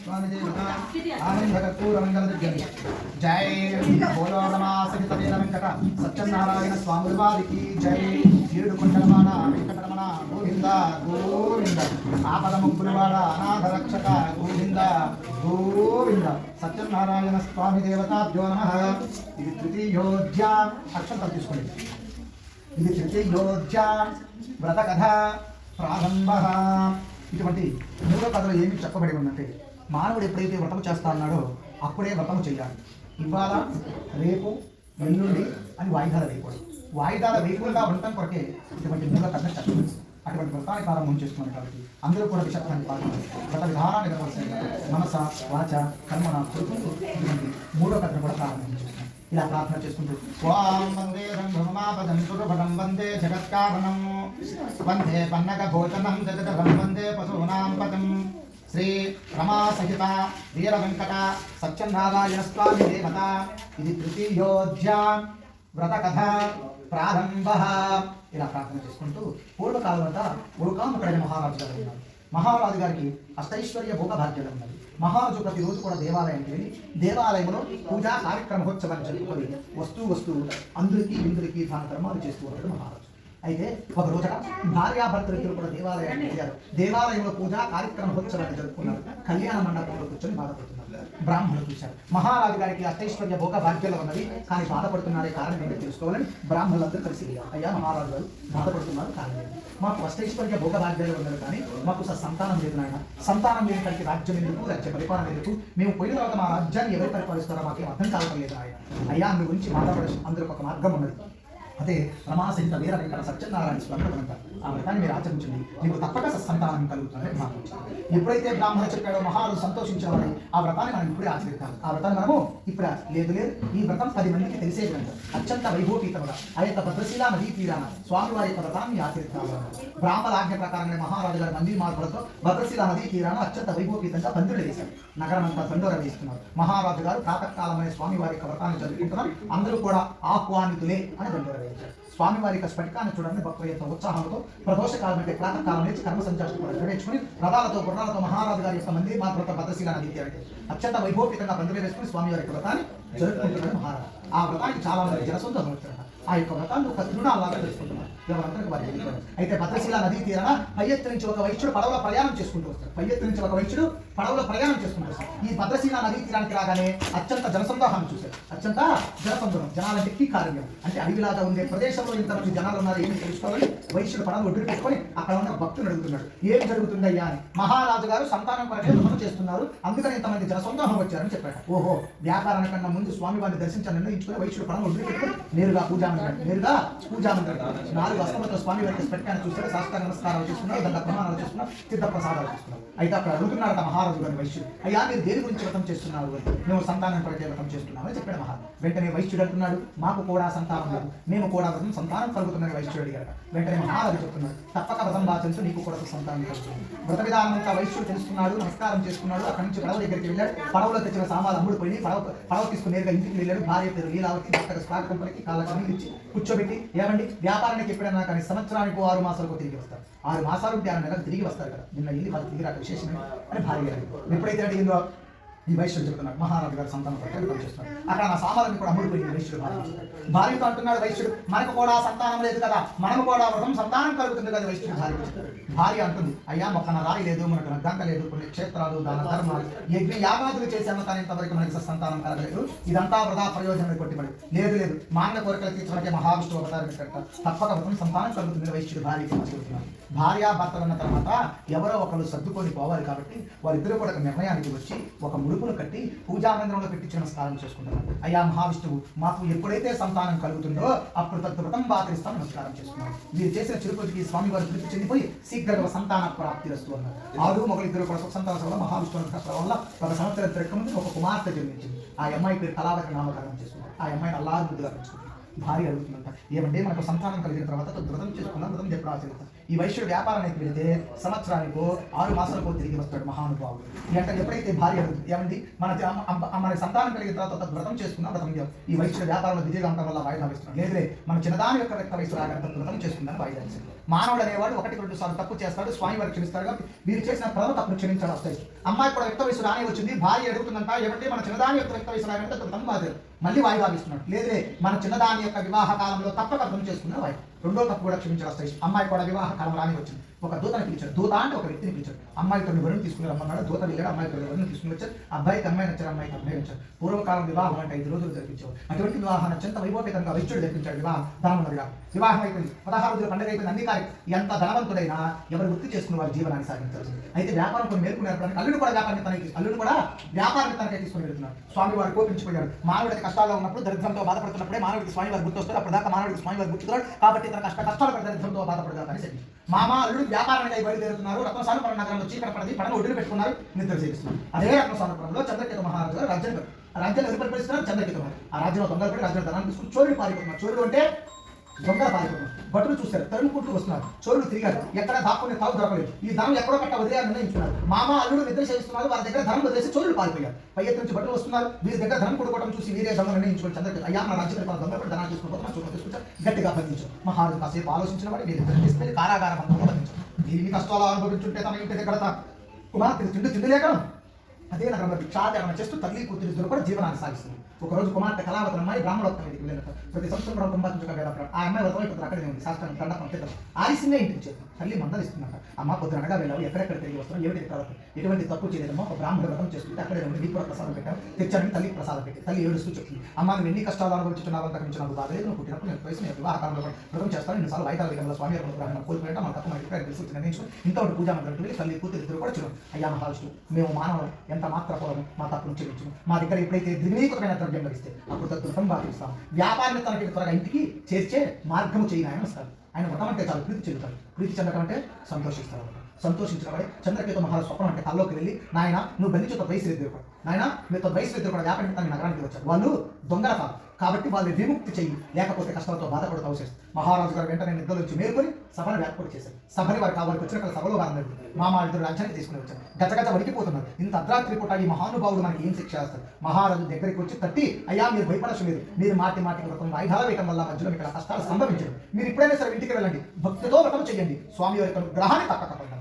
स्वामी देवता आनंद कर्पूर मंगल दिव्य जय बोलो रमासहित वीर वेंकट सत्यनारायण स्वामी वारिकी जय ఏడు కొండలవాడ వెంకటరమణ గోవింద గోవింద ఆపద ముక్కులవాడ అనాథ రక్షక గోవింద గోవింద సత్యనారాయణ స్వామి దేవతాభ్యో నమః. ఇది తృతీయోధ్య అక్షంతలు తీసుకోండి. ఇది తృతీయోధ్య వ్రత కథ ప్రారంభ. ఇటువంటి మూడో కథలో ఏమి చెప్పబడి ఉందంటే మానవుడు ఎప్పుడైతే వ్రతం చేస్తా అన్నాడో అప్పుడే వ్రతము చేయాలి. ఇవాళ రేపు ఎల్లుండి అని వాయిదాలు వేయకూడదు. వాయిదాలు వేయకుండా వ్రతం కొరకే ఇటువంటి మూల కథ చెప్పండి. అటువంటి వ్రతాన్ని ప్రారంభం చేస్తున్నాను కాబట్టి అందరూ కూడా విషయాన్ని పాల్గొని వ్రత విధానాన్ని నిర్వహించాలి. మనస వాచ కర్మణ కొడుకుంటూ ఇటువంటి మూడో కథను కూడా ప్రారంభం చేస్తున్నాం. ఇలా ప్రార్థన చేసుకుంటూ ఓం వందే రంభమాపదం సురభటం వందే జగత్కారణం వందే పన్నగ భోజనం జగదం వందే పశూనాం పదం శ్రీ రమా సహిత వీర వెంకట సత్యనారాయణ స్వామి దేవత. ఇది తృతీయోధ్య వ్రత కథ ప్రారంభ. ఇలా ప్రార్థన చేసుకుంటూ పూర్వకాలం వద్ద ఉరుకాముకడైన మహారాజు గారు ఉన్నారు. మహారాజు గారికి అష్టైశ్వర్య భోగభాగ్యాలు ఉన్నది. మహారాజు ప్రతిరోజు కూడా దేవాలయానికి వెళ్ళి దేవాలయంలో పూజా కార్యక్రమోత్సవాన్ని జరుపుకొని వస్తూ అందరికీ ఇందరికీ దాన ధర్మాలు చేస్తూ ఉంటాడు మహారాజు. అయితే ఒక రోజున భార్యాభర్తలిద్దరు కూడా దేవాలయానికి వెళ్ళారు. దేవాలయంలో పూజా కార్యక్రమోత్సవాన్ని జరుపుకున్నారు. కళ్యాణ మండపంలో కూర్చొని బాధపడుతున్నారు. బ్రాహ్మణులు చూశారు మహారాజు గారికి అష్టైశ్వర్య భోగ భాగ్యాలు ఉన్నది, కానీ బాధపడుతున్నారే కారణం ఏంటో తెలుసుకోవాలని బ్రాహ్మణులందరూ కలిసి అయ్యా మహారాజు గారు బాధపడుతున్నారు కారణం ఏంటి? మాకు అష్టైశ్వర్య భోగ భాగ్యాలు ఉన్నారు, కానీ మాకు సంతానం లేదు నాయన. సంతానం లేని కలిగి రాజ్యం ఎందుకు, రాజ్య పరిపాలన ఎందుకు? మేము పోయిన తర్వాత మా రాజ్యాన్ని ఎవరు పరిపాలిస్తారో మాకేం అర్థం కావడం లేదు ఆయన. అయ్యా మీ గురించి మాట్లాడే అందరికి ఒక మార్గం ఉన్నది. అదే రమాసహిత వీర వెంకట సత్యనారాయణ స్వామి అంటారు. ఆ వ్రతాన్ని మీరు ఆచరించండి, మీకు తప్పక సంతానం కలుగుతుందని మాకు. ఎప్పుడైతే బ్రాహ్మణుడు చెప్పాడో మహారాజు సంతోషించేవాడు. ఆ వ్రతాన్ని మనం ఇప్పుడే ఆచరిస్తాం. ఆ వ్రతాన్ని మనము ఇప్పుడు లేదు ఈ వ్రతం 10 మందికి తెలిసే గ్రంథం అత్యంత వైభోపీతముగా ఆ యొక్క భద్రశీల నదీ తీరాన స్వామివారి యొక్క వ్రతాన్ని ఆచరిస్తాము. బ్రాహ్మణ ఆజ్ఞ ప్రకారంగా మహారాజు గారి మందిర మార్పులతో భద్రశీల నదీ తీరాన అత్యంత వైభోపీతంగా పందులు వేశారు. నగరం అంతా దండోర వేస్తున్నారు. మహారాజు గారు ప్రాతకాలమైన స్వామివారి యొక్క వ్రతాన్ని జరుపుకుంటున్నారు. అందరూ కూడా ఆహ్వానితులే అని దండోర వేశారు. స్వామివారి యొక్క స్ఫటికాన్ని చూడండి భక్తుల యొక్క ఉత్సాహంతో ప్రదోష కాలం అంటే ప్రాతకాలం నుంచి కర్మ సంచాష్టం కూడా నెరవేర్చుకుని రథాలతో గుర్రాలతో మహారాజు గారి యొక్క మందిర మార్పులతో భద్రశీల నదీ తీరంటే అత్యంత వైభోపీతంగా పందులు వేసుకుని స్వామివారి యొక్క వ్రతాన్ని జరుపుకుంటున్నారు మహారాజు. ఆ వ్రతానికి చాలా మంది జనసొంతం వచ్చారు. ఆ యొక్క వ్రతాన్ని ఒక తిరునాళ్ళలాగా తెలుసుకుంటున్నారు ఎవరందరికీ వారి తెలియదు. అయితే భద్రశీల నదీ తీరాన పై ఎత్తు నుంచి ఒక వైశ్యుడు పడవలో ప్రయాణం చేసుకుంటూ వస్తారు. పై ఎత్తు నుంచి ఒక వైశ్యుడు పడవలో ప్రయాణం చేసుకుంటూ వస్తారు. ఈ భద్రశీల నదీ తీరానికి రాగానే అత్యంత జనసందోహాన్ని చూశారు. అత్యంత జనసందోహం, జనాలంటే కీ కార్యం అంటే అడవిలాగా ఉండే ప్రదేశంలో ఇంతమంది జనాలు ఉన్నారు ఏమి తెలుసుకోవాలని వైశ్యుడు పడవలు ఒడ్డు పెట్టుకొని అక్కడ ఉన్న భక్తులు అడుగుతున్నాడు ఏం జరుగుతుందయ్యా అని. మహారాజు గారు సంతానం కొరకే వ్రతం చేస్తున్నారు, అందుకని ఇంతమంది జనసందోహం వచ్చారని చెప్పాడు. ఓహో, వ్యాపారాల కన్నా ముందు స్వామివారిని దర్శించాలని నిర్ణయించుకుని వైశ్యుడు పడవలు ఒడ్డు పెట్టుకొని నేరుగా పూజా మందిరం 4 అస్తమతో స్వామి వారికి స్ఫటికాన్ని చూస్తారు. శాస్త్ర నమస్కారాలు చేసుకున్నారు, దండ ప్రమాణాలు చేసుకున్నారు, సిద్ధ ప్రసాదాలు చేసుకున్నారు. అయితే అక్కడ అడుగుతున్నారట మహారాజు గారి వైశ్యుడు, అయ్యా మీరు దేని గురించి వ్రతం చేస్తున్నారు? మేము సంతానం కొరకే వ్రతం చేస్తున్నామని చెప్పాడు మహారాజు. వెంటనే వైశ్యుడు అంటున్నాడు, మాకు కూడా సంతానం లేదు, మేము కూడా వ్రతం సంతానం కలుగుతుందని వైశ్యుడు అడిగారు. వెంటనే మహారాజు చెప్తున్నాడు, తప్పక వ్రతం ఆచరించు, నీకు కూడా సంతానం కలుగుతుంది. వ్రత విధానం అంతా వైశ్యుడు తెలుసుకున్నాడు, నమస్కారం చేసుకున్నాడు. అక్కడి నుంచి పడవ దగ్గరికి వెళ్ళాడు. పడవలో తెచ్చిన సామాన్లు అమ్ముడు పోయి పడవ తీసుకుని నేరుగా ఇంటికి వెళ్ళాడు. భార్య పేరు లీలావతి డాక్టర్ స్పాట్ కంపెనీకి కాళ్ళకి ఇచ్చి కూర్చోబెట్టి, ఏమండి వ్యాపారానికి ఎప్పుడైనా కానీ సంవత్సరానికి 6 మాసాలకు తిరిగి వస్తారు, 6 మాసాలు ఉంటే 6 నెలలకు తిరిగి వస్తారు కదా, నిన్న వెళ్ళి వాళ్ళు తిరిగి రాక విశేషమే అని భార్య ఎప్పుడైతే అడిగిందో ఈ వైశ్యుడు చెప్తున్నాడు మహారాజు గారు సంతానం ప్రకటన చేస్తున్నాడు. అక్కడ నా సామాన్లు కూడా అమ్ముడుపోయింది. వైశ్యుడు భార్యతో అంటున్నాడు వైశ్యుడు, మనకు కూడా సంతానం లేదు కదా, మనకు కూడా వ్రతం సంతానం కలుగుతుంది కదా. వైశ్యుడు భార్య అంటుంది, అయ్యా మొక్కన రాయి లేదు, మనకు గంట లేదు, కొన్ని క్షేత్రాలు దాన ధర్మాలు యజ్ఞ యాగాదులు చేశాను, కానీ ఇంతవరకు మనకి సంతానం కలగలేదు, ఇదంతా వృధా ప్రయోజనం కొట్టిపడి లేదు మానవ కోరికలు తీర్చడానికి మహావిష్ణువు అవతారం పెట్టట తప్పక వ్రతం సంతానం కలుగుతుంది. వైశ్యుడు భార్యకి చెబుతున్నాడు. భార్యాభర్తలు ఉన్న తర్వాత ఎవరో ఒకరు సర్దుకొని పోవాలి కాబట్టి వాళ్ళిద్దరూ కూడా ఒక నిర్ణయానికి వచ్చి ఒక ముడుపును కట్టి పూజా మందిరంలో పెట్టి నమస్కారం చేసుకుంటున్నారు. అయ్యా మహావిష్ణువు, మాకు ఎప్పుడైతే సంతానం కలుగుతుందో అప్పుడు వ్రతం ఆచరిస్తాం నమస్కారం చేసుకున్నారు. మీరు చేసిన చిరుపతికి స్వామి వారు తృప్తి చెందిపోయి శీఘ్రంగా సంతాన ప్రాప్తి వస్తూ ఉన్నారు. 6 మొగలిద్దరు కూడా సంతానం వల్ల మహావిష్ణువు కష్టం వల్ల 1 సంవత్సరం తిరగకముందు ఒక కుమార్తె జన్మించింది. ఆ అమ్మాయి పేరు కళావతి నామకరణం చేసుకున్నారు. ఆ అమ్మాయిని అల్లారు ముద్దుగా పెంచుకుంటారు. భార్య అడుగుతుందంట, ఏమంటే మనకు సంతానం కలిగిన తర్వాత వ్రతం చేసుకున్నాం, వ్రతం చెప్పడం ఆచరిస్తాం, ఈ వైశ్యుడు వ్యాపారానికి వెళితే సంవత్సరానికి 6 మాసాలకు తిరిగి వస్తాడు మహానుభావుడు. అంటే ఎప్పుడైతే భార్య అడుగుతుంది ఏమండి మన సంతానం కలిగిన తర్వాత ఒక వ్రతం చేసుకున్నా వ్రతం ఈ వైశ్యుడు వ్యాపారంలో బిజీగా ఉండడం వల్ల వాయిదా వేస్తున్నాడు. లేదులే మన చిన్నదాని యొక్క రక్త వయసు రాగానే వ్రతం చేసుకుందని వాయిదా వేస్తుంది. మానవుడు అనేవాడు 1-2 సార్లు తప్పు చేస్తాడు, స్వామి వారికి క్షమిస్తాడు. కాబట్టి వీరు చేసిన ప్రథమ తప్పును క్షమించడం వస్తాయి. అమ్మాయి కూడా రక్త వయసు రాని వచ్చింది, భార్య అడుగుతుందంట ఏమంటే మన చిన్నదాని యొక్క రక్త వయసు రాగానే వ్రతం బాధ్యత మళ్ళీ వాయిదా వేస్తున్నాడు. లేదులే మన చిన్నదాని యొక్క వివాహ కాలంలో తప్పక వ్రతం చేసుకున్న వాయి రెండో తప్పు కూడా క్షమించారు వస్తాయి. అమ్మాయి కూడా వివాహ కాలం రాని వచ్చింది, ఒక దూతని పిలిచాడు. దూత అంటే ఒక వ్యక్తిని పిలిచాడు. అమ్మాయితో వరుణ్ తీసుకుని రమ్మన్నాడు. దూత వెళ్ళాడు, అమ్మాయితో వరుణ్ తీసుకుని వచ్చారు. అబ్బాయికి అమ్మాయి నచ్చారు, అమ్మాయికి అబ్బాయి వచ్చారు. పూర్వకాలం వివాహం అంటే 5 రోజులు జరిపించారు. అటువంటి వివాహాన్ని అత్యంత వైభవపేతంగా వైశ్యుడు జరిపించాడు. వివాహం అయిపోయింది, 16 రోజుల పండుగ అయిపోయింది. అన్ని కార్యం ఎంత ధనవంతుడైనా ఎవరు వృత్తి చేసుకుని వారి జీవనాన్ని సాగించాల్సి. అయితే వ్యాపారం కొన్ని మేలుకుని నేర్పడానికి అల్లుడు కూడా వ్యాపారాన్ని తనకై తీసుకుని వెళ్తున్నాడు. స్వామి వారు కోపించిపోయాడు. మానవుడికి కష్టాల్లో ఉన్నప్పుడు, దరిద్రంతో బాధపడుతున్నప్పుడే మానవుడికి స్వామి వారు గుర్తొస్తారు. అప్పటిదాకా మానవుడికి స్వామి వారు గుర్తున్నారు కాబట్టి తన కష్టాలు పడి దరిద్రంతో బాధపడదాం అని చెప్పి మామ అల్లుడు వ్యాపారానికి బయలుదేరుతున్నారు. రత్నసానుపురం నగరంలో చీకటి పడది, పడన ఒడ్డును పెట్టుకున్నారు, నిద్ర చేస్తున్నారు. అదే రత్నసానుపురంలో చంద్రకేతు మహారాజు గారు రాజ్యాన్ని ఎవరు పరిపాలిస్తున్నారు? చంద్రకేతు. ఆ రాజ్యంలో దొంగలు పడి రాజ్యంలో ధనాన్ని తీసుకుని చోరులు పారిపోతున్నారు. చోరులు అంటే దొంగలు పారిపోతున్నారు. భటులు చూశారు, తరుముకుంటూ వస్తున్నారు. చోరులు తిరిగారు, ఎక్కడ దాక్కునే తావు దొరకలేదు. ఈ ధనం ఎక్కడో కట్ట వదిలేయాలని నిర్ణయించుకున్నారు. మామ అల్లుడు నిద్ర చేస్తున్నారు, వారి దగ్గర ధనం వదిలేసి చోరులు పారిపోయారు. పై ఎత్తు నుంచి భటులు వస్తున్నారు, వీరి దగ్గర ధనం కొడుకోవడం చూసి వీరే దొంగ నిర్ణయించుకుని చంద్రకేతు అయ్యా మన రాజ్యం దొంగలు పడి ధనాన్ని తీసుకుని చూడ తీసుకుంటారు. గట్టిగా బంధించారు. మహారాజు కాసేపు ఆలోచించిన వాడు వీరిద్దరు తీసుకెళ్లి కారాగార బంధంలో బంధించారు. దీన్ని కష్టాలు అనుభవించుంటే తన ఇంటి దగ్గర కుమార్తె తిండి లేక అదే నగరంలో భిక్షాటన చేస్తూ తల్లి కూతురు ఇద్దరు కూడా జీవనాన్ని సాగిస్తుంది. ఒకరోజు కుమార్తె కళావతి అమ్మాయి బ్రాహ్మణోత్తమ ఇంటికి వెళ్ళినట్టు ప్రతి సంవత్సరం కూడా కుంభాచుక వేదపడం ఆ అమ్మాయి వ్రతం అయిపోతుంది. అక్కడే ఉంది శాస్త్రం దండకం చేద్దాం ఆలస్యంగా ఇంటికి చేద్దాం. తల్లి మందలిస్తుందంట, అమ్మ పొద్దున అనగా వెళ్ళావు, ఎక్కడెక్కడ తిరిగి వస్తున్నావు, ఏమిటి ప్రవర్తన, ఎటువంటి తప్పు చేయలేదమ్మా, ఒక బ్రాహ్మణ వ్రతం చేసుకుంటే అక్కడే ఉండి నీకు కూడా ప్రసాదం పెట్టాను, తెచ్చానని తల్లికి ప్రసాదం పెట్టి తల్లి ఏడుస్తూ చెప్తుంది. అమ్మ నువ్వు ఎన్ని కష్టాలు అనుభవించున్నావు అంతకు మించి నాకు బాధలేదు. నువ్వు పుట్టినప్పుడు నేను వయసు నేను వివాహకాలంలో వ్రతం చేస్తాను, ఎన్నిసార్లు వాయిదాలు వేయడంలో స్వామి బ్రాహ్మణ కోల్పోయినా మన తప్పు మనకి తెలుసు నిర్ణయించుకుని ఇంతటి పూజా మంత్రం వెళ్ళి తల్లి కూతురు ఇద్దరు కూడా చూడం. అయ్యా మహావిష్ణు మేము మానవులు ఎంత మాత్రపోవడం మా తప్పును చెల్లించు. మా దగ్గర ఎప్పుడైతే ద్విగుణీకృతమైన ద్రవ్యం లభిస్తే అప్పుడు తత్వం బాధిస్తాం. వ్యాపారాన్ని తనకి త్వరగా ఇంటికి చేర్చే మార్గము చేయని ఆయన వస్తారు. ఆయన వ్రతం అంటే చాలా ప్రీతి చెందుతారు. ప్రీతి చెందడం అంటే సంతోషిస్తారు. సంతోషించబడి చంద్రకేతు మహారాజు స్వప్నం అంటే కల్లోకి వెళ్ళి నాయన నువ్వు బంధించు వయసు ఎదురు కూడా నాయన మీతో వయసు ఎదురు కూడా వ్యాపారం తన నగరానికి వచ్చారు. వాళ్ళు దొంగల కాదు కాబట్టి వాళ్ళు విముక్తి చెయ్యి, లేకపోతే కష్టాలతో బాధపడుతూ వచ్చేసి మహారాజు గారు వెంటనే నిద్రలో వచ్చి మేలుకొని సభను ఏర్పాటు చేశారు. సభని వారికి వారికి వచ్చిన సభలో వారు మామ ఇద్దరు రాజ్యాన్ని తీసుకుని వచ్చారు. గజగజ వణికిపోతున్నారు. ఇంత అర్ధరాత్రి పూట ఈ మహానుభావుడు మనకి ఏం శిక్ష చేస్తారు? మహారాజు దగ్గరికి వచ్చి తట్టి అయ్యా మీరు భయపడచ్చు, మీరు మాటికి వ్రతం వాయిదాలు వేయడం వల్ల మధ్యలో ఇక్కడ కష్టాలు సంభవించరు. మీరు ఇప్పుడైనా సరే ఇంటికి వెళ్ళండి, భక్తితో వ్రతం చేయండి, స్వామి వారి గ్రహాన్ని తప్పకుండా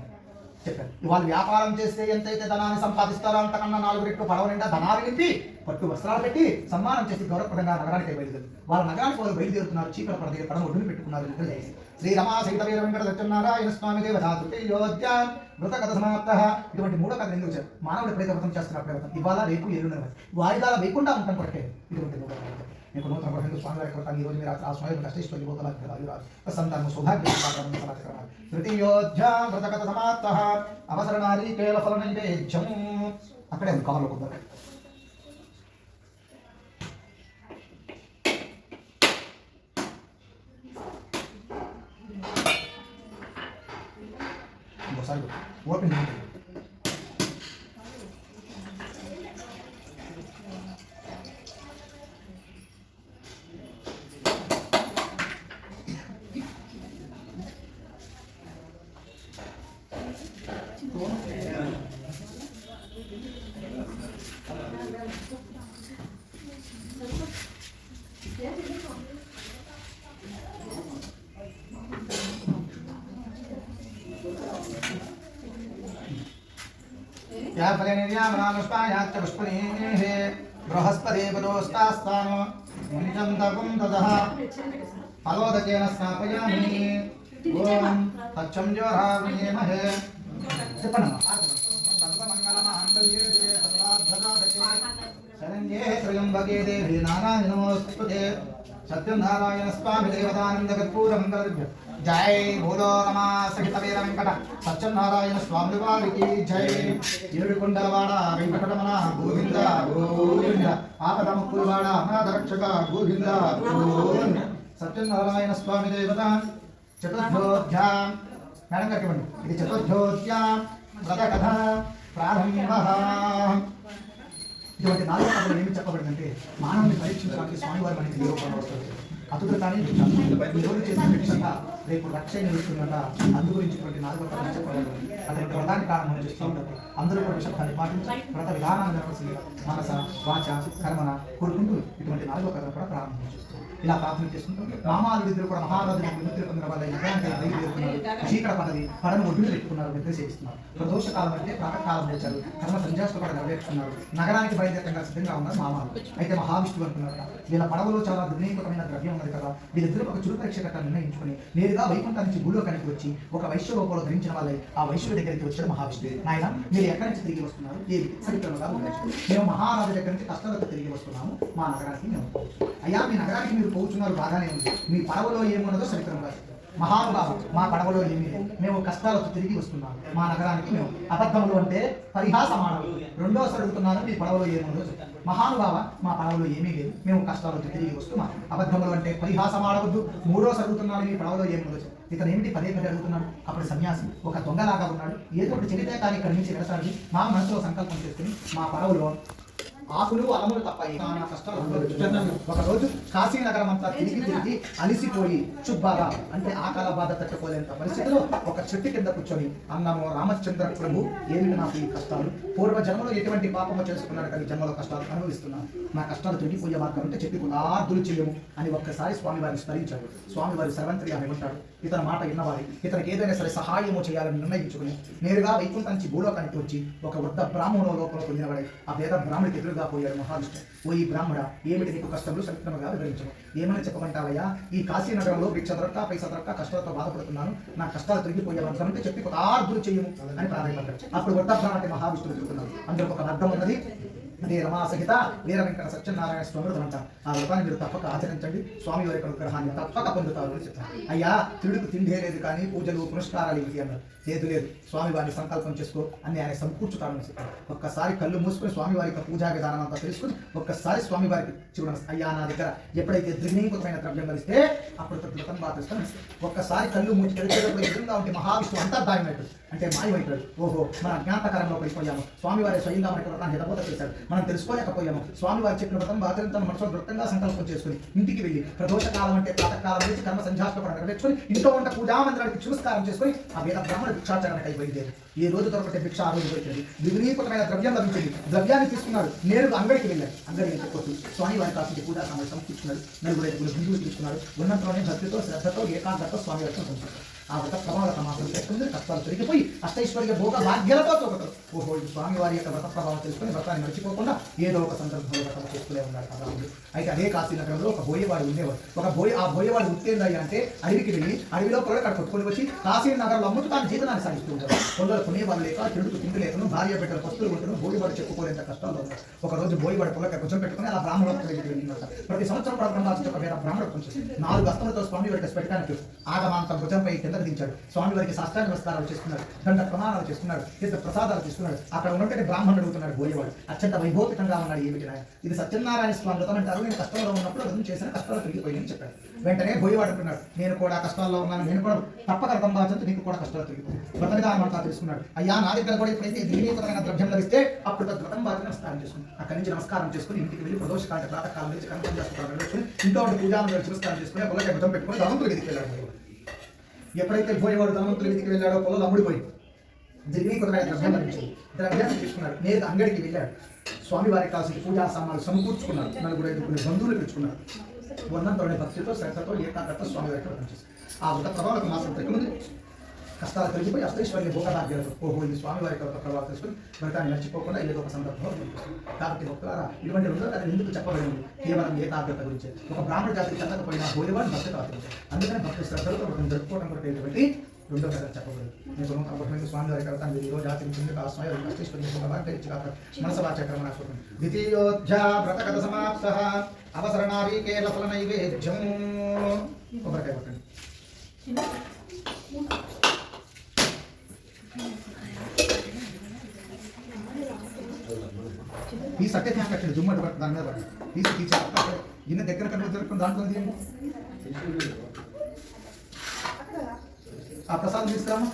చెప్పారు. ఇవాళ వ్యాపారం చేస్తే ఎంతైతే ధనాన్ని సంపాదిస్తారో అంతకన్నా 4 రెట్లు పడవ నిండా ధనాలు నింపి పట్టు వస్త్రాలు పెట్టి సన్మానం చేసి గౌరవప్రదంగా నగరానికి బయలుదేరు. వాళ్ళ నగరానికి వాళ్ళు బయలుదేరుతున్నారు. చీకటి పడవ ఒడ్డును పెట్టుకున్నారు. నిద్ర చేసి శ్రీరమా సహిత వీర వెంకట సత్యనారాయణ స్వామి దేవతాయోధ్య మృత కథ సమాప్త. ఇటువంటి 3 కథలు ఎందుకు వచ్చారు? మానవుడు ఎప్పుడైతే వ్రతం చేస్తున్నప్పుడు వ్రతం ఇవాళ రేపు ఎల్లుండి వాయిదాల వేయకుండా ఉంటాం కొరకే ఇటువంటి 3 కథలు. మీకు నూతన గ్రహంలో స్వామి వారి వ్రతాన్ని ఈ రోజు మీరు ఆ స్వామి కష్టేశ్వరి పోతల సంతానం సౌభాగ్య తృతీయోధ్యా వ్రతకథ సమాప్త అవసరణారీ కేవల ఫల నైవేద్యం. అక్కడే కవర్లో కొద్దాం. ఇంకోసారి ఓపెన్ చేయండి. या फलेनिर्यामनानुष्पायाच्च पुष्पणेः बृहस्पतिपदोस्तास्तानो मुनिचन्दकं ततः फलोदकेन स्नापयामि ओम तच्चं ज्योरावणीमहे शरण्ये त्र्यम्बके देवी नारायण नमोस्तुते सत्यं नारायण स्वामी देवतानंद कर्पूर मंगल जय बोलो रमा सहित वीर वेंकट सत्यं नारायण स्वामी वारिकी जय ఏడుకొండలవాడ వెంకటరమణ గోవింద గోవింద ఆపదముక్కులవాడ అనాథ రక్షక గోవింద గోవింద సత్యం నారాయణ స్వామి దేవత చతుర్థోధ్యాయం మేడం కట్టండి. ఇది చతుర్థోధ్యాయం వ్రత కథ ప్రారంభ. ఇటువంటి 4 కథలు ఏమి చెప్పబడిందంటే మానవుని పరీక్షించడానికి స్వామివారి మనకి ఏ రూపంలో వస్తుంది. అతుడు కానీ చేసిన భిక్షంగా రేపు రక్షణ ఇస్తుందంట. అందు గురించి నాలుగో తరగతి చెప్పగలరు. అతని వ్రతాన్ని కారణం చేస్తూ ఉంటారు. అందరూ కూడా విషయాన్ని పాటించి వ్రత విధానాన్ని నిర్వహించి మనస వాచ కర్మన కోరుకుంటూ ఇటువంటి నాలుగో కథను కూడా ప్రారంభం చేస్తారు. ఇలా ప్రార్థన చేసుకుంటూ మామాలుడిద్దరు కూడా మహారాజు విముక్తి పొందిన వాళ్ళ నగరానికి బయలుదేరుతున్నారు. చీకట పడది పడను ఒడ్డును పెట్టుకున్నారు, నిద్ర సేవిస్తున్నారు. ప్రదోషకాలం అంటే ప్రాతకాలం లేచారు, కర్మ సంధ్యాసులు కూడా నెరవేర్చుకున్నారు. నగరానికి బయలుదేరంగా సిద్ధంగా ఉన్నారు మామాలు. అయితే మహావిష్ణువు అనుకున్నారు, వీళ్ళ పడవలో చాలా దుర్నీకమైన ద్రవ్యం ఉన్నది కదా, వీళ్ళిద్దరూ ఒక చురు పరీక్ష కట్ట నిర్ణయించుకుని నేరుగా వైకుంఠం నుంచి భూలోకానికి వచ్చి ఒక వైశ్య రూపంలో ధరించిన వాళ్ళే ఆ వైశ్యుడి దగ్గరికి వచ్చాడు మహావిష్ణువు. నాయన మీరు ఎక్కడి నుంచి తిరిగి వస్తున్నారు? ఏ సరిగ్గా మేము మహారాజు దగ్గర నుంచి కష్టాలతో తిరిగి వస్తున్నాము, మా నగరానికి మేము అయ్యా మీ నగరానికి మీరు పోతున్నారు బాగానే ఉంది, మీ పడవలో ఏమున్నదో సరిగ్గా మహానుభావ మా పడవలో ఏమీ లేదు, మేము కష్టాలతో తిరిగి వస్తున్నాము, మా నగరానికి మేము అబద్ధములు అంటే పరిహాసమానము. రెండోసారి అడుగుతున్నాను మీ పడవలో ఏముందో మహానుభావ మా పడవలో ఏమీ లేదు, మేము కష్టాలతో తిరిగి వస్తున్నాం. అబద్ధములు అంటే పరిహాసమాడవద్దు. మూడోసారి అడుగుతున్నాను మీ పడవలో ఏముందో. ఇతను ఏమిటి పదే పదే అడుగుతున్నాడు? అప్పుడు సన్యాసి ఒక దొంగలాగా ఉన్నాడు. ఏదో ఒకటి చెబితే కానీ ఇక్కడి నుంచి వెళతాడు. మా మనసులో సంకల్పం చేసుకుని మా పడవలో ఆకులు అలములు తప్ప కష్టాలు. ఒక రోజు కాశీనగరం అంతా తిరిగి అలిసిపోయి చుబ్బాగా అంటే ఆకల బాధ తట్టుకోలేంత పరిస్థితిలో ఒక చెట్టు కింద కూర్చొని అన్నము రామచంద్ర ప్రభు ఏమిటి నాకు ఈ కష్టాలు, పూర్వ జన్మలో ఎటువంటి పాపము చేసుకున్నాడు కానీ జన్మలో కష్టాలు అనుభవిస్తున్నాను, నా కష్టాలు తొలగిపోయే మార్గం అంటే చెప్పి ఆర్దులు చేయము అని ఒక్కసారి స్వామివారిని స్మరించాడు. స్వామివారి సర్వంత్రిగా ఉంటాడు. ఇతని మాట విన్నవారి ఇతనికి ఏదైనా సరే సహాయము చేయాలని నిర్ణయించుకుని నేరుగా వైకుంఠం నుంచి భూలోకానికి వచ్చి ఒక వృద్ధ బ్రాహ్మణ లోపల పొందినవాడే ఆ పేద బ్రాహ్మణికి ఎదురుగా పోయాడు మహావిష్ణువు. ఓ ఈ బ్రాహ్మణ ఏమిటి నీకు కష్టంలో సక్రమంగా వివరించము, ఏమని చెప్పమంటావయ్యా? ఈ కాశీ నగరంలో భిక్ష దొరక్క పైసా దొరక్క కష్టాలతో బాధపడుతున్నాను, నా కష్టాలు తొలగిపోయే వర్గం అంటే చెప్పి ఒక ఆర్దులు చేయము అని ప్రారంభించాడు. అప్పుడు వృద్ధ బ్రాహ్మణ మహావిష్ణువు తిరుగుతున్నాడు. అందులో ఒక వర్గం ఉన్నది, అదే రమాసహిత వీర వెంకట సత్యనారాయణ స్వామి వ్రతం అంటారు. ఆ వ్రతాన్ని మీరు తప్పక ఆచరించండి, స్వామి వారి అనుగ్రహాన్ని తప్పక పొందుతారు అని చెప్తారు. అయ్యా తిడుకు తిండే లేదు కానీ పూజలు పునస్కారాలు ఏమిటి అన్నారు. లేదు స్వామివారిని సంకల్పం చేసుకో అని ఆయన సమకూర్చుతారని చెప్పారు. ఒక్కసారి కళ్ళు మూసుకొని స్వామివారి యొక్క పూజా విధానం అంతా తెలుసుకుని ఒక్కసారి స్వామివారికి చూడండి. అయ్యా నా దగ్గర ఎప్పుడైతే ద్విగుణీకృతమైన ద్రవ్యం కలిస్తే అప్పుడు వ్రతం బాధిస్తాను. ఒక్కసారి కళ్ళు మూసి తెలిసేటప్పుడు ఎదురుగా ఉంటే మహావిష్ణువు అంతర్దాయమైనట్టు అంటే మాయమైపోయాడు. ఓహో మన జ్ఞాపకాలంలో పడిపోయాము, స్వామివారి స్వయంగా మనకి వ్రతాన్ని హితబోధ చేశాడు, మనం తెలుసుకోలేకపోయాము. స్వామివారి చెప్పిన వ్రతం బాధ్యతను మనసులో వృత్తంగా సంకల్పం చేసుకుని ఇంటికి వెళ్ళి ప్రదోషకాలం అంటే ప్రాతకాలం నుంచి కర్మ సంధ్యాస్పడ నెరవేర్చుకొని ఇంట్లో ఉంట పూజా మందిరానికి చూస్కారం చేసుకుని ఆ వేద బ్రాహ్మణ భిక్షాచరణకై బయలుదేరి ఈ రోజు దొరకటే భిక్ష ఆ రోజు దొరికింది. ద్విగుణీకృతమైన ద్రవ్యం లభించింది. ద్రవ్యాన్ని తీసుకున్నాడు, నేరుగా అంగడికి వెళ్ళాడు. అంగడికి చెప్పొచ్చు స్వామివారి కాసి పూజా సమయం సమకూర్చున్నాడు. నలుగురు బిందువులు తీసుకున్నాడు. ఉన్నంతలోనే భక్తితో శ్రద్ధతో ఏకాగ్రత స్వామివారితో ఉంచుతాడు. ఆ వ్రత ప్రభావం మాత్రం పెట్టుకుంది. కష్టాలు తొలగిపోయి అష్టైశ్వర్య భోగ భాగ్యాలతో తోగతారు. ఓహో ఇది స్వామివారి యొక్క వ్రత ప్రభావం తెలుసుకుని వ్రతాన్ని మర్చిపోకుండా ఏదో ఒక సందర్భంలో వ్రతం చేస్తూనే ఉన్నాడు కదా. అయితే అదే కాశీ నగరంలో ఒక బోయేవాడు ఉండేవాడు. ఆ బోయేవాడు ఉత్తేందయ్య అంటే అడవికి వెళ్ళి అడవిలో పొలం అక్కడ కొట్టుకొని వచ్చి కాశీ నగరంలో అమ్ముతూ తాను జీవనాన్ని సాగిస్తూ ఉంటాడు. కొందరు కొనేవాళ్ళు లేక తిరుగుతూ తిండి లేకను భార్య బిడ్డలు పస్తులు ఉంటున్నాను. బోయేవాడు చెప్పుకోలేంత కష్టాల్లో ఉన్నాడు. ఒక రోజు బోయేవాడు పొలక భుజం పెట్టుకుని అలా బ్రాహ్మణులకు వెళ్ళినట్ట. ప్రతి సంవత్సరం బ్రహ్మరాజు ఒక వేరే బ్రాహ్మణుడు 4 హస్తములతో స్వామి వారికి పెట్టడానికి ఆగమాంతం భుజంపై కిందకు దించాడు. స్వామి వారికి శాస్త్రాన్ని నమస్కారాలు చేసుకున్నాడు, దండ ప్రమాణాలు చేసుకున్నాడు, తీర్థ ప్రసాదాలు తీసుకున్నాడు. అక్కడ ఉన్నట్టు బ్రాహ్మణుడు అడుగుతున్నాడు బోయేవాడు. అత్యంత వైభోపికంగా ఉన్నాడు. ఏమిటి ఇది సత్యనారాయణ స్వామి వ్రతం అంటారు. నేను కష్టంలో ఉన్నప్పుడు వ్రతం చేసిన కష్టాలు తిరిగిపోయిందని చెప్పాడు. వెంటనే బోయేవాడు అంటున్నాడు నేను కూడా కష్టాల్లో ఉన్నాను, నేను కూడా తప్పక వ్రతం బాధ్యత నీకు కూడా కష్టాలు తిరిగిపోయి వ్రత విధానం అంతా తెలుసుకున్నాడు. అయ్యా నా దగ్గర కూడా ఎప్పుడైతే దివ్యమైన ద్రవ్యం లభిస్తే అప్పుడు వ్రతం బాధ్యత నమస్కారం చేసుకుని అక్కడి నుంచి నమస్కారం చేసుకుని ఇంటికి వెళ్ళి ప్రదోషకాల ప్రాతకాలం నుంచి కర్మ చేసుకుని ఇంట్లో పూజా నమస్కారం చేసుకుని పొలక భుజం పెట్టుకుని ధనవంతుడి గదికి వెళ్ళాడు. ఎప్పుడైతే బోయేవాడు ధనవంతుడి గదికి వెళ్ళాడో పొలం అమ్ముడిపోయి దివ్యమైన ద్రవ్యం లభించింది. ద్రవ్యాన్ని తీసుకున్నాడు. నేరుగా అంగడికి వెళ్ళాడు. స్వామివారికి కావాల్సిన పూజా సామాన్లు సమకూర్చుకున్నాడు. 4-5 బంధువులు పిలుచుకున్నాడు. ఉన్నంతలోనే భక్తితో శ్రద్ధతో ఏకాగ్రత స్వామివారికి వ్రతం చేశారు. ఆ వ్రత ప్రభావం మాసం తగ్గుతుంది. కష్టాలు తొలగిపోయి అష్టైశ్వర్య భోగభాగ్యాలతో ఓహో ఇది స్వామివారి యొక్క ప్రభావం తెలుసుకుని వ్రతాన్ని మర్చిపోకుండా ఏదో ఒక సందర్భంలో కాబట్టి భక్తులారా ఇటువంటి రెండో కథ ఎందుకు చెప్పబడింది? కేవలం ఏకాగ్రత గురించి. ఒక బ్రాహ్మణ జాతికి చెందకపోయినా బోయేవాడు భక్తి కాదు. అందుకని భక్తి శ్రద్ధలతో వ్రతం జరుపుకోవడం కొరకు ఏంటంటే రెండో కథ చెప్పబడింది. నేను కాబట్టి స్వామివారి కథ ఈ రోజు ఆచరించింది ఆ స్వామి అష్టైశ్వర్య భోగభాగ్య మనసవాచక్రమణ ద్వితీయోధ్యా వ్రత కథ సమాప్త అవసరణారీ కేరళ ఫల నైవేద్యం. కొబ్బరికాయ పట్టండి. ఈ సట్టే తీసుకొచ్చండి. దుమ్మటి పట్టు దాని మీద పట్టు తీసి ఇన్న దగ్గర కనుక జరుపుకుని దాంట్లో తీయండి. ఆ ప్రసాదం తీసుకురామా.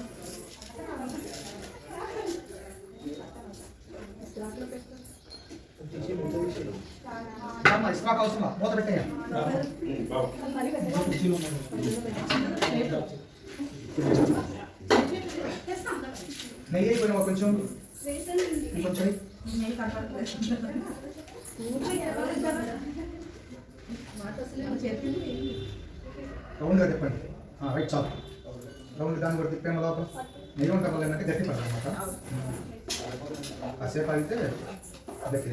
అమ్మ ఇసుక అవసరం మూత పెట్టేయ నెయ్యి అయిపోయినా కొంచెం ఇంకొంచెం రౌండ్గా తిప్పండి రైట్ చాలు రౌండ్ దాన్ని కూడా తిప్పేమ లోపల నెయ్యి ఉంటాం వల్ల ఏంటంటే గట్టి పడాలి అన్నమాట కాసేపు అయితే గట్టి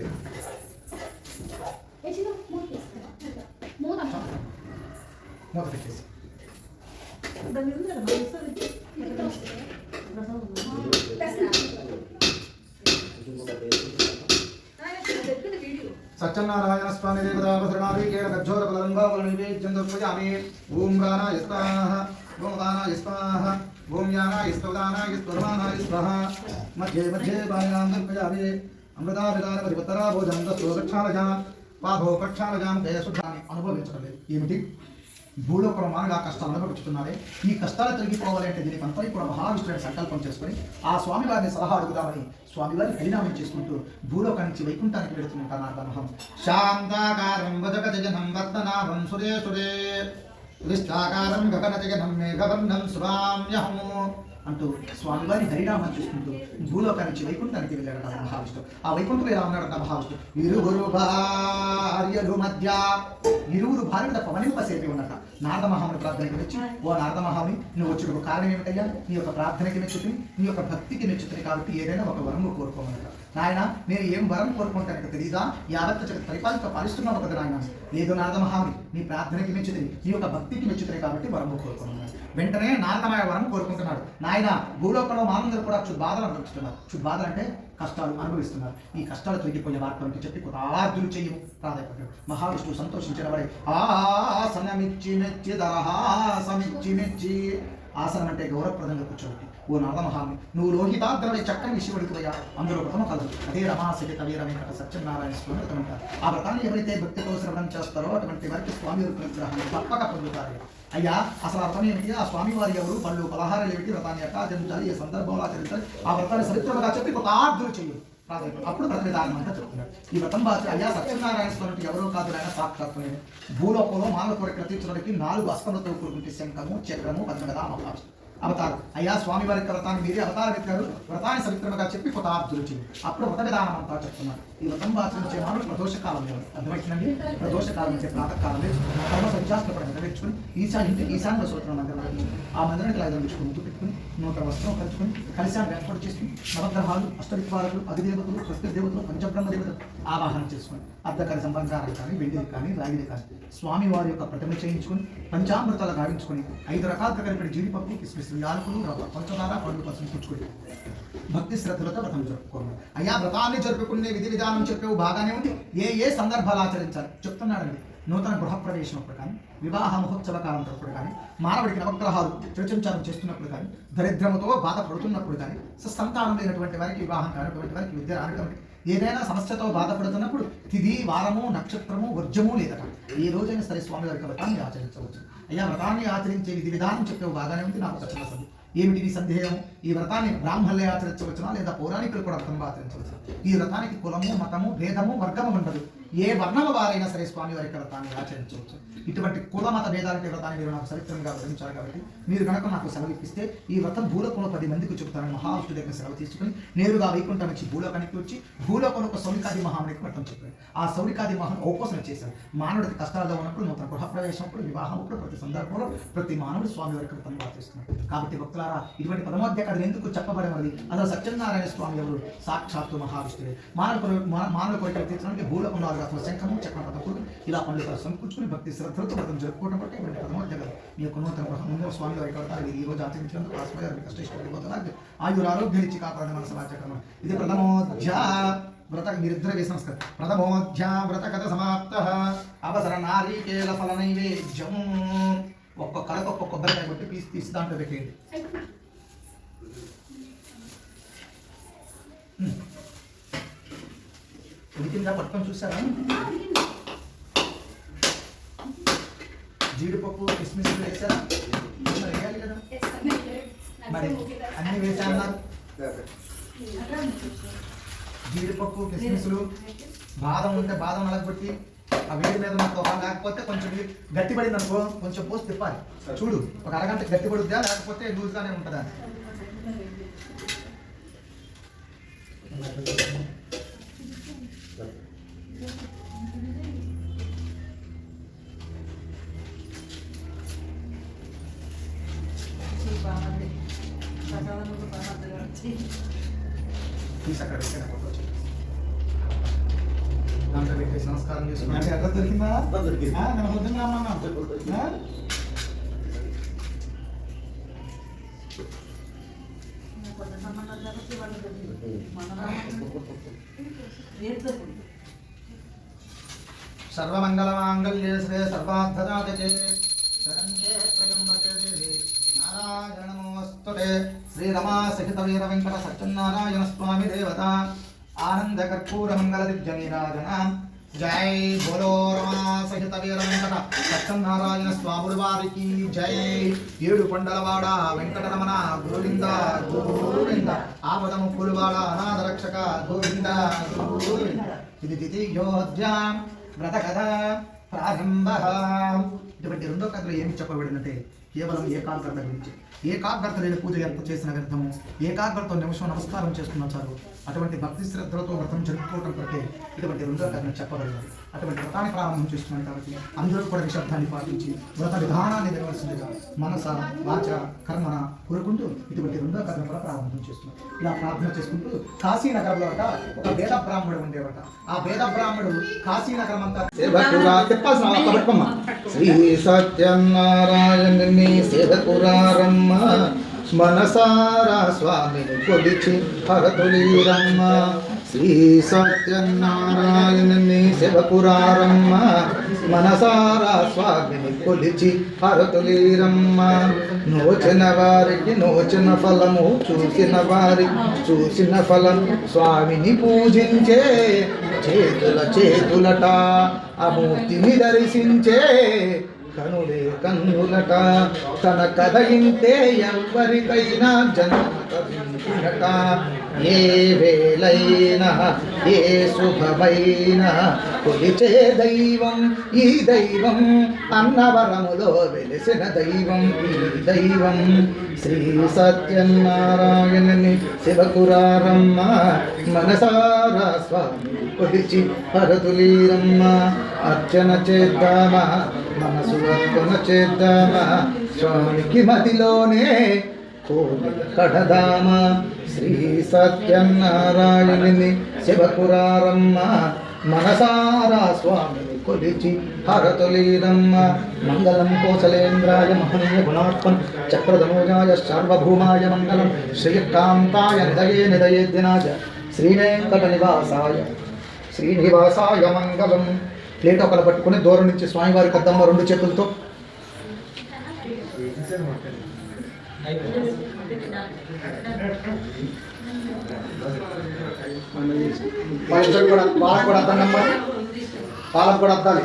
మూత పెట్టేసి సత్యనారాయణ స్వామి దేవతావసరణాభికేణ గజ్జోర బలంగావల నైవేద్యం దర్శయామి ఓం ప్రాణాయ స్వాహ ఓం దానాయ స్వాహ ఓం యానాయ స్తోదానాయ స్తోమానాయ స్వాహ మధ్యే మధ్యే బాణాం దర్శయామి అమృతాభిదాన పరిపత్తరా భోజనం దక్షాలజాం పాభో పక్షాలజాం దయశుద్ధాన్ని అనుభవించడం లేదు ఏమిటి భూలోకంలో మానగా కష్టాలు అనుభవిస్తున్నారే ఈ కష్టాలు తొలగిపోవాలి అంటే దీనికి అంతా కూడా మహావిష్ణువుని సంకల్పం చేసుకొని ఆ స్వామివారిని సలహా అడుగుదామని స్వామివారిని పరిణామం చేసుకుంటూ భూలోకం నుంచి వైకుంఠానికి వెళుతుంటాను అర్థమహం శాంతాకారం వజగజనం వర్ధనాభం సురేశురే విష్టాకారం గగనజగనం మేఘవర్ణం సురామ్యహము అంటూ స్వామివారి హరినామం చూసుకుంటూ భూలోకం నుంచి వైకుంఠానికి వెళ్ళాడట మహావిష్ణువు. ఆ వైకుంఠంలో ఎలా ఉన్నాడట మహావిష్ణువు? ఇరువురు భార్యలు మధ్య ఇరువురు భార్యల పవనింపసేపి ఉన్నట. నారద మహాముని ప్రార్థనకి మెచ్చి, ఓ నారద మహాముని నువ్వు వచ్చుటకు కారణం ఏమిటయ్యా? నీ యొక్క ప్రార్థనకి మెచ్చుతుంది, నీ యొక్క భక్తికి మెచ్చుతుంది కాబట్టి ఏదైనా ఒక వరము కోరుకోమన్నట. నాయన నేను ఏం వరం కోరుకుంటానికి తెలియదా? యావత్ జగత్ పరిపాలిత పాలిస్తున్నావు కదా నాయన. లేదు నారద మహాముని, నీ ప్రార్థనకి మెచ్చుతుంది, నీ యొక్క భక్తికి మెచ్చుతుంది కాబట్టి వరము కోరుకున్నాను. వెంటనే నారదమయ వరం కోరుకుంటున్నాడు. నాయన భూలోకంలో మానందరూ కూడా క్షుద్బాధలు అనుభవిస్తున్నారు. క్షుద్బాధలు అంటే కష్టాలు అనుభవిస్తున్నారు. ఈ కష్టాలు తొలగిపోయే వార్తలు చెప్పి కృతార్థులు చెయ్యు ప్రాధాన్యపడ్డాడు. మహావిష్ణువు సంతోషించిన వాడే ఆసనమిచ్చి మెచ్చి దరహాసమిచ్చి మెచ్చి. ఆసనం అంటే గౌరవప్రదంగా కూర్చోబెట్టి, ఓ నారదమహాముని నువ్వు లోహితాగ్రవై చక్కని శివుడికుదయ్యా, అందులో వ్రతము కలదు. అదే రమాసతి కవీర వెంకట సత్యనారాయణ స్వామి వ్రతం అంటారు. ఆ వ్రతాన్ని ఎవరైతే భక్తితో శ్రవణం చేస్తారో అటువంటి వారికి స్వామి యొక్క విగ్రహాన్ని తప్పక పొందుతారు. అయ్యా అసలు అర్థం ఏమిటి? ఆ స్వామి వారి ఎవరు, పళ్ళు పలహారాలు ఏమిటి, వ్రతాన్ని ఎట్లా ఆచరించాలి, ఏ సందర్భంలో ఆచరించాలి, ఆ వ్రతాన్ని సరిత్రముగా చెప్పి కృతార్థులు చెయ్యి అప్పుడు వ్రత విధానం అంతా చెప్తున్నారు. ఈ వ్రతం బాధ్యత అయ్యా సత్యనారాయణ స్వామి ఎవరో కాదు ఆయన సాక్షాత్తు భూలోకంలో మానవ కోరికలు తీర్చడానికి 4 అస్త్రములతో కూడుకుంటే శంఖము చక్రము పద్మగద అవతారం. అయ్యా స్వామి వారి వ్రతాన్ని మీరే అవతారం ఎత్తారు, వ్రతాన్ని సవిత్రముగా చెప్పి కృతార్థులు చెయ్యి అప్పుడు వ్రత విధానం అంతా చెప్తున్నారు. ఈ వ్రతం ఆచరించే మానవులు ప్రదోషకాలం లేదు, అర్థమవుతుందండి. ప్రదోషకాలం అంటే ప్రాతకాలం లేదు, కర్మ సంధ్యాస్త్రపడి నెరవేర్చుకుని ఈశాన్య సూత్రం మందిరం ఆ మందిరానికి 5 నిమిషాలు ముద్దు పెట్టుకుని నూతన వస్త్రం ఖర్చుకుని కలిశాన్ని ఏర్పాటు చేసుకుని నవగ్రహాలు అష్టదిక్పాలకులు అధిదేవతలు స్వస్తి దేవతలు పంచబ్రహ్మ దేవతలు ఆవాహన చేసుకుని అర్ధకారి సంబంధాలు కానీ వెండిది కానీ రాగిది కానీ స్వామి వారి యొక్క ప్రతిమ చేయించుకుని పంచామృతాలు గావించుకుని 5 రకాలుగా కలిపిన జీడిపప్పు కిస్మిస్ యాలకులు పంచదార పండు పసుపు పుచ్చుకుని భక్తి శ్రద్ధలతో వ్రతం జరుపుకోవాలి. అయ్యా వ్రతాన్ని జరుపుకునే విధి విధానం చెప్పేవి బాగానే ఉంది, ఏ సందర్భాలు ఆచరించాలి చెప్తున్నాడండి. నూతన గృహప్రవేశం అప్పుడు కానీ, వివాహ మహోత్సవ కాలం అప్పుడు కానీ, మానవుడికి నవగ్రహాలు చర్చించారం చేస్తున్నప్పుడు కానీ, దరిద్రముతో బాధపడుతున్నప్పుడు కానీ, సంతానం లేనటువంటి వారికి వివాహం కానటువంటి వారికి విద్య రానటువంటి ఏదైనా సమస్యతో బాధపడుతున్నప్పుడు తిథి వారము నక్షత్రము వర్జము లేదట ఏ రోజైనా సరే స్వామి వారి వ్రతాన్ని ఆచరించవచ్చు. అయ్యా వ్రతాన్ని ఆచరించే విధి విధానం చెప్పేవి బాగానే ఉంది, నాకు వచ్చిన సందేహం ఏమిటి నీ సందేహం? ఈ వ్రతాన్ని బ్రాహ్మణులే ఆచరించవచ్చునా లేదా పౌరాణికులు కూడా వ్రతం ఆచరించవచ్చు? ఈ వ్రతానికి కులము మతము భేదము వర్గము ఉండదు, ఏ వర్ణమ వారైనా సరే స్వామి వారి వ్రతాన్ని ఆచరించవచ్చు. ఇటువంటి కుల మత భేదాలంటే వ్రతాన్ని మీరు నాకు సవిత్రంగా వివరించారు కాబట్టి మీరు కనుక నాకు సెలవు ఇప్పిస్తే ఈ వ్రతం భూలోకంలో 10 మందికి చెబుతానని మహావిష్ణువు దగ్గర సెలవు తీసుకుని నేరుగా వైకుంఠం నుంచి భూలోకానికి వచ్చి భూలోకంలో ఒక సౌలికాది మహామునికి వ్రతం చెప్పాడు. ఆ సౌలికాది మహాను ఔపోసన చేశాడు. మానవుడికి కష్టాల్లో ఉన్నప్పుడు, నూతన గృహప్రవేశం అప్పుడు, వివాహం అప్పుడు, ప్రతి సందర్భంలో ప్రతి మానవుడు స్వామి వారికి వ్రతం ఆచరిస్తున్నాడు. కాబట్టి భక్తులారా ఇటువంటి పరమోద్య కథలు ఎందుకు చెప్పబడినది? అసలు సత్యనారాయణ స్వామి ఎవరు? సాక్షాత్తు మహావిష్ణువే. మానవ కోరికలు తీర్చడానికి భూలోకంలో అసలు శంఖము చక్రం పదకూరు ఇలా పండుగ సమకూర్చుకుని భక్తి శ్రద్ధలతో వ్రతం జరుపుకోవడం బట్టి ఇటువంటి పరమోద్య కథ మీ యొక్క నూతన గృహంలో స్వామి వారికి వ్రతాలు ఈ రోజు ఆచరించినందుకు ఆస్వాద కష్టపడిపోతున్నారు. ఆయురారోగ్యం ఇచ్చి కాపాడని మన సమాచారం. ఇది ప్రథమోధ్య వ్రత మీరిద్దరు వేసిన నమస్కారం. ప్రథమోధ్య వ్రత కథ సమాప్త. అవసర నారీకేల ఫల నైవేద్యం. ఒక్కొక్క కళకు ఒక్కొక్క కొబ్బరికాయ కొట్టి తీసి దాంట్లో పెట్టేయండి. ఉడికిందా పట్టుకొని చూసారా? జీడిపప్పు కిస్మిస్ వేసారా? మరి వేయాలి కదా, మరి అన్ని వేసామన్నారు. జీడిపప్పు కిస్మిస్లు బాదం ఉంటే బాదం నలగొట్టి ఆ వేడి మీద మొత్తం లేకపోతే కొంచెం గట్టి పడింది అనుకో, కొంచెం పోసి తిప్పాలి. చూడు, ఒక అరగంట గట్టి పడుద్దా లేకపోతే లూజ్గానే ఉంటుందా? దాంట్లో పెట్టేసి నమస్కారం చేసుకున్నాను. ఎర్ర దొరికిందా? నేను పొద్దున్న రమ్మన్నా. సర్వమంగళమాంగళ్యే శ్రే సర్వార్థసాధకే శరణ్యే త్రయంబకే దేవి నారాయణ నమోస్తుతే. శ్రీరమా సహిత వీర వెంకట సత్యనారాయణ స్వామి దేవత ఆనంద కర్పూర మంగళ దివ్య నీరాజన. జై బోలో రమా సహిత వీర వెంకట సత్యనారాయణ స్వాముల వారికి జై. ఏడు కొండలవాడ వెంకటరమణ గోవింద గోవింద. ఆపద ముక్కులవాడ అనాథ రక్షక గోవింద గోవింద. ఇది ద్వితీయోధ్యాయం వ్రత కథ ప్రారంభ. ఇటువంటి రెండో కథలో ఏమి చెప్పబడిందంటే కేవలం ఏకాగ్రత గురించి. ఏకాగ్రత లేని పూజ ఎంత చేసిన వ్యర్థము. ఏకాగ్రతతో నిమిషం నమస్కారం చేసుకున్న చాలు. అటువంటి భక్తి శ్రద్ధలతో వ్రతం జరుపుకోవడం కొరకే ఇటువంటి రెండో కథను చెప్పబడింది. అటువంటి వ్రతాన్ని ప్రారంభం చేస్తున్నాను కాబట్టి అందరూ కూడా నిశ్శబ్దాన్ని పాటించి వ్రత విధానాన్ని నిర్వహిస్తుండగా మనస వాచ కర్మన కోరుకుంటూ ఇటువంటి రెండో కథను కూడా ప్రారంభం చేస్తున్నాం. ఇలా ప్రార్థన చేసుకుంటూ కాశీనగరంలో ఒక వేద బ్రాహ్మడు ఉండేవట. ఆ వేద బ్రాహ్మడు కాశీనగరం అంతా శ్రీ సత్యనారాయణుని సేవకురారమ్మ మనసారా స్వామిని కొలిచి హరతులీరమ్మ. శ్రీ సత్యనారాయణుని సేవకురారమ్మ మనసారా స్వామిని కొలిచి హరతులీరమ్మ. నోచిన వారికి నోచిన ఫలము, చూసిన వారికి చూసిన ఫలం. స్వామిని పూజించే చేతులట, ఆ మూర్తిని దర్శించే కనులే కన్నులట. తన కథ ఇంటే ఎవరికైనా జన్మట. ఏ వేళైనా ఏ శుభమైనా కొలిచే దైవం ఈ దైవం. అన్నవరములో వెలిసిన దైవం ఈ దైవం. శ్రీ సత్యనారాయణుని శివకురారమ్మ మనసారా స్వామి కొలిచి హరతులీరమ్మ. అర్చన చేద్దామా మనసు అర్పణ చేద్దామా, స్వామికి మదిలోనే కోరి కడదామా. శ్రీ సత్యనారాయణుని శివకురారమ్మ మనసారా స్వామిని కొలిచి హరతులీరమ్మ. మంగళం కోసలేంద్రాయ మహనీయ గుణాత్మన్ చక్రధనూజాయ సార్వభౌమాయ మంగళం. శ్రీకాంతాయ నిదయే నిదయేద్యనాయ శ్రీవేంకట శ్రీనివాసాయ మంగళం. ప్లేట్ ఒకరు పట్టుకుని దూరం నుంచి స్వామివారికి అద్దమ్మ రెండు చేతులతో వాళ్ళకు కూడా అద్దమ్మ, వాళ్ళకు కూడా అద్దాలి.